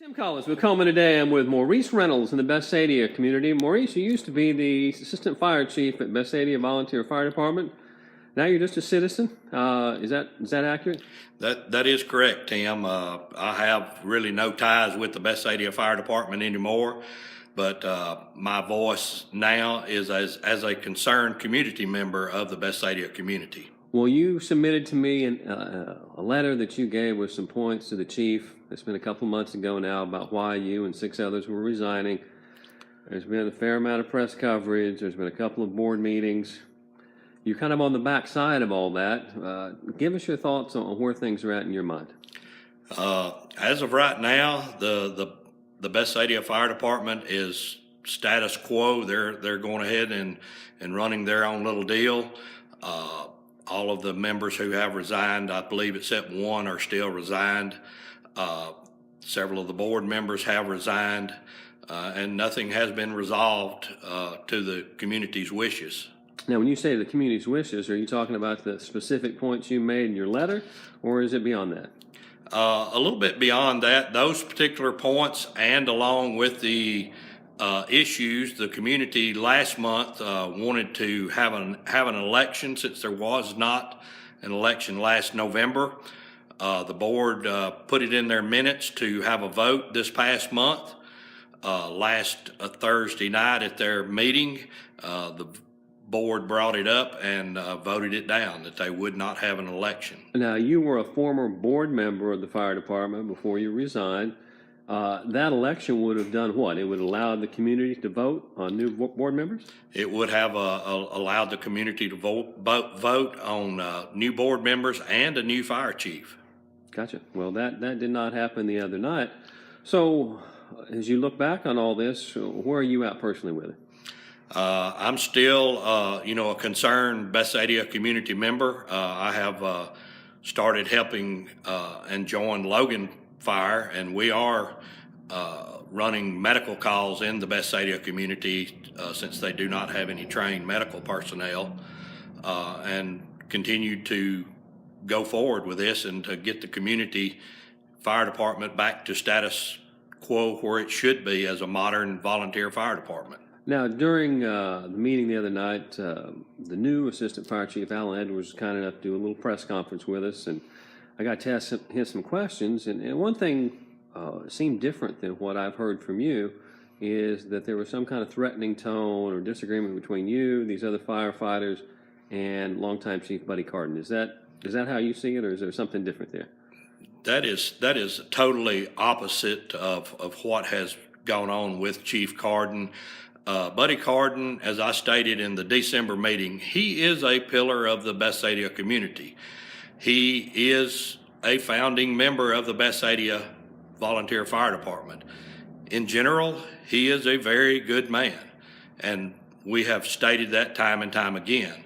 Tim Collins with Cullman today. I'm with Maurice Reynolds in the Bethsadia community. Maurice, you used to be the assistant fire chief at Bethsadia Volunteer Fire Department. Now you're just a citizen. Is that accurate? That is correct, Tim. I have really no ties with the Bethsadia Fire Department anymore, but my voice now is as a concerned community member of the Bethsadia community. Well, you submitted to me a letter that you gave with some points to the chief. It's been a couple months ago now about why you and 6 others were resigning. There's been a fair amount of press coverage. There's been a couple of board meetings. You're kind of on the back side of all that. Give us your thoughts on where things are at in your mind. As of right now, the Bethsadia Fire Department is status quo. They're going ahead and running their own little deal. All of the members who have resigned, I believe except one, are still resigned. Several of the board members have resigned, and nothing has been resolved to the community's wishes. Now, when you say the community's wishes, are you talking about the specific points you made in your letter, or is it beyond that? A little bit beyond that. Those particular points, and along with the issues, the community last month wanted to have an election, since there was not an election last November. The board put it in their minutes to have a vote this past month. Last Thursday night at their meeting, the board brought it up and voted it down, that they would not have an election. Now, you were a former board member of the fire department before you resigned. That election would have done what? It would allow the community to vote on new board members? It would have allowed the community to vote on new board members and a new fire chief. Gotcha. Well, that did not happen the other night. So, as you look back on all this, where are you at personally with it? I'm still, a concerned Bethsadia community member. I have started helping and joined Logan Fire, and we are running medical calls in the Bethsadia community since they do not have any trained medical personnel, and continue to go forward with this and to get the community fire department back to status quo where it should be as a modern volunteer fire department. Now, during the meeting the other night, the new assistant fire chief, Alan Edwards, was kind enough to do a little press conference with us, and I got to ask him some questions. And one thing seemed different than what I've heard from you is that there was some kind of threatening tone or disagreement between you, these other firefighters, and longtime Chief Buddy Carden. Is that how you see it, or is there something different there? That is totally opposite of what has gone on with Chief Carden. Buddy Carden, as I stated in the December meeting, he is a pillar of the Bethsadia community. He is a founding member of the Bethsadia Volunteer Fire Department. In general, he is a very good man, and we have stated that time and time again.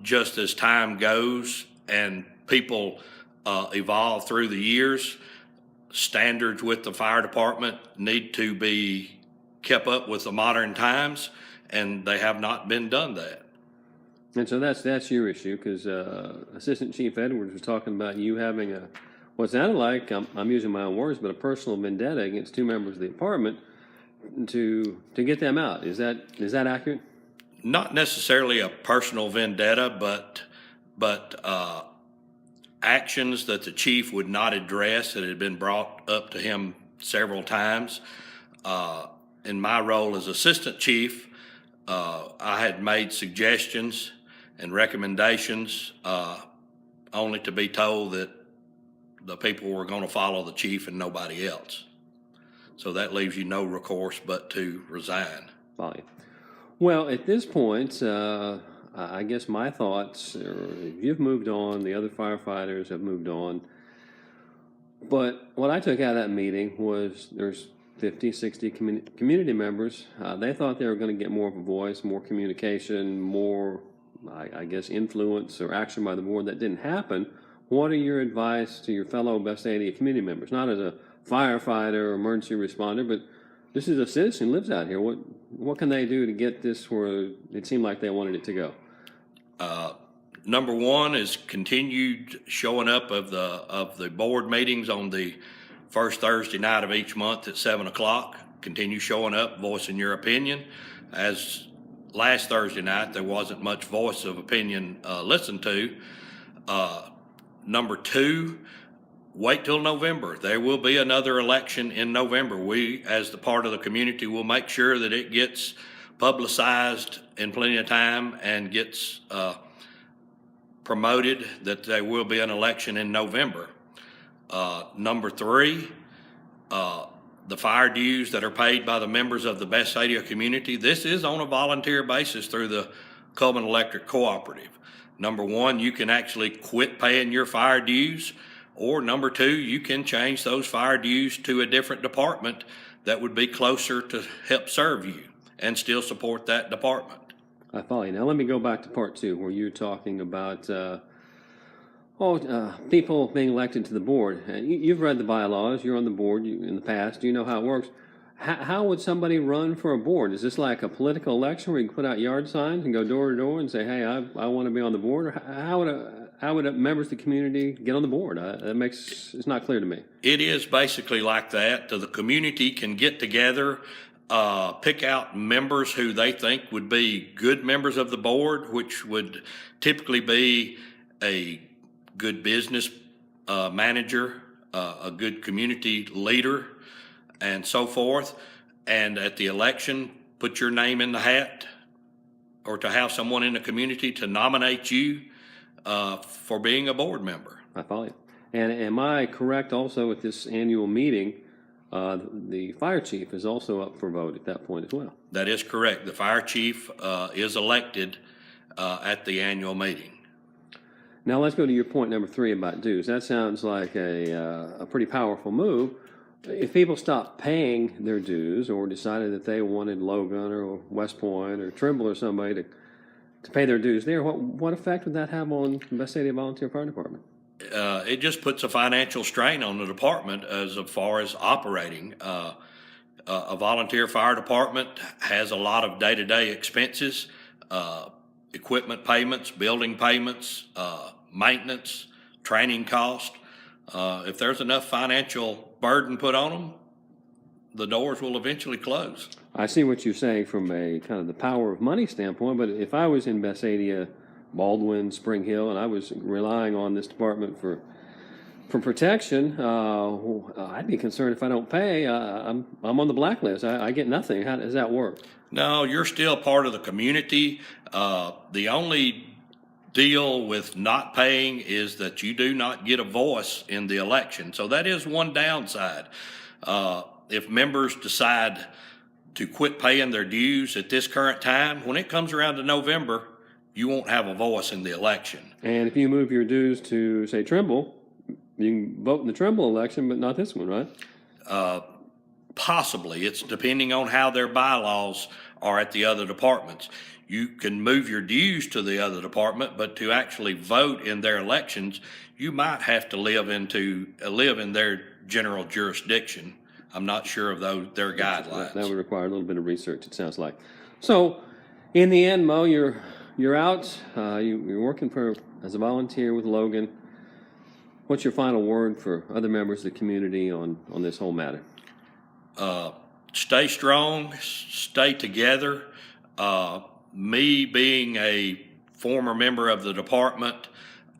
Just as time goes and people evolve through the years, standards with the fire department need to be kept up with the modern times, and they have not been done that. And so that's your issue, because Assistant Chief Edwards was talking about you having what sounded like, I'm using my own words, but a personal vendetta against 2 members of the department to get them out. Is that accurate? Not necessarily a personal vendetta, but actions that the chief would not address that had been brought up to him several times. In my role as assistant chief, I had made suggestions and recommendations only to be told that the people were going to follow the chief and nobody else. So that leaves you no recourse but to resign. Fine. Well, at this point, I guess my thoughts are, you've moved on, the other firefighters have moved on. But what I took out of that meeting was there's 50, 60 community members. They thought they were going to get more of a voice, more communication, more, I guess, influence or action by the board. That didn't happen. What are your advice to your fellow Bethsadia community members? Not as a firefighter or emergency responder, but this is a citizen who lives out here. What can they do to get this where it seemed like they wanted it to go? Number one is continued showing up of the board meetings on the first Thursday night of each month at 7 o'clock. Continue showing up, voicing your opinion. As last Thursday night, there wasn't much voice of opinion listened to. Number two, wait till November. There will be another election in November. We, as the part of the community, will make sure that it gets publicized in plenty of time and gets promoted that there will be an election in November. Number three, the fire dues that are paid by the members of the Bethsadia community. This is on a volunteer basis through the Cullman Electric Cooperative. Number one, you can actually quit paying your fire dues, or number two, you can change those fire dues to a different department that would be closer to help serve you and still support that department. I follow you. Now let me go back to part two, where you're talking about people being elected to the board. You've read the bylaws. You're on the board in the past. You know how it works. How would somebody run for a board? Is this like a political election where you can put out yard signs and go door to door and say, "Hey, I want to be on the board"? Or how would members of the community get on the board? It's not clear to me. It is basically like that. The community can get together, pick out members who they think would be good members of the board, which would typically be a good business manager, a good community leader, and so forth. And at the election, put your name in the hat, or to have someone in the community to nominate you for being a board member. I follow you. And am I correct also at this annual meeting, the fire chief is also up for vote at that point as well? That is correct. The fire chief is elected at the annual meeting. Now let's go to your point number three about dues. That sounds like a pretty powerful move. If people stopped paying their dues or decided that they wanted Logan or West Point or Trimble or somebody to pay their dues there, what effect would that have on the Bethsadia Volunteer Fire Department? It just puts a financial strain on the department as far as operating. A volunteer fire department has a lot of day-to-day expenses, equipment payments, building payments, maintenance, training cost. If there's enough financial burden put on them, the doors will eventually close. I see what you're saying from a kind of the power of money standpoint, but if I was in Bethsadia, Baldwin, Spring Hill, and I was relying on this department for protection, I'd be concerned if I don't pay. I'm on the blacklist. I get nothing. How does that work? No, you're still part of the community. The only deal with not paying is that you do not get a voice in the election. So that is one downside. If members decide to quit paying their dues at this current time, when it comes around to November, you won't have a voice in the election. And if you move your dues to, say, Trimble, you can vote in the Trimble election, but not this one, right? Possibly. It's depending on how their bylaws are at the other departments. You can move your dues to the other department, but to actually vote in their elections, you might have to live in their general jurisdiction. I'm not sure of their guidelines. That would require a little bit of research, it sounds like. So, in the end, Mo, you're out. You're working as a volunteer with Logan. What's your final word for other members of the community on this whole matter? Stay strong, stay together. Me being a former member of the department,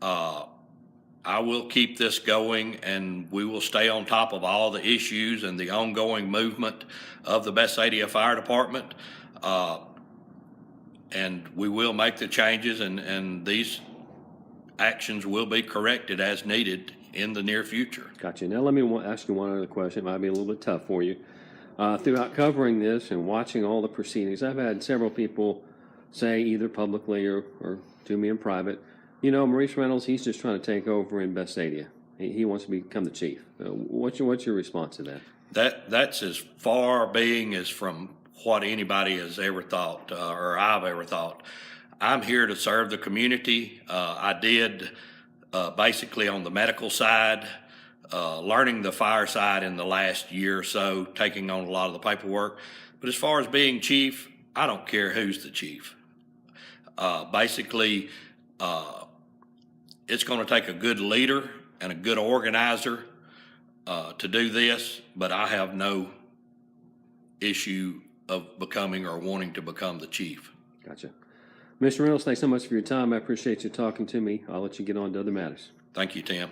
I will keep this going, and we will stay on top of all the issues and the ongoing movement of the Bethsadia Fire Department. And we will make the changes, and these actions will be corrected as needed in the near future. Gotcha. Now let me ask you one other question. It might be a little bit tough for you. Throughout covering this and watching all the proceedings, I've had several people say either publicly or to me in private, Maurice Reynolds, he's just trying to take over in Bethsadia. He wants to become the chief. What's your response to that? That's as far being as from what anybody has ever thought or I've ever thought. I'm here to serve the community. I did basically on the medical side, learning the fire side in the last year or so, taking on a lot of the paperwork. But as far as being chief, I don't care who's the chief. Basically, it's going to take a good leader and a good organizer to do this, but I have no issue of becoming or wanting to become the chief. Gotcha. Mr. Reynolds, thanks so much for your time. I appreciate you talking to me. I'll let you get on to other matters. Thank you, Tim.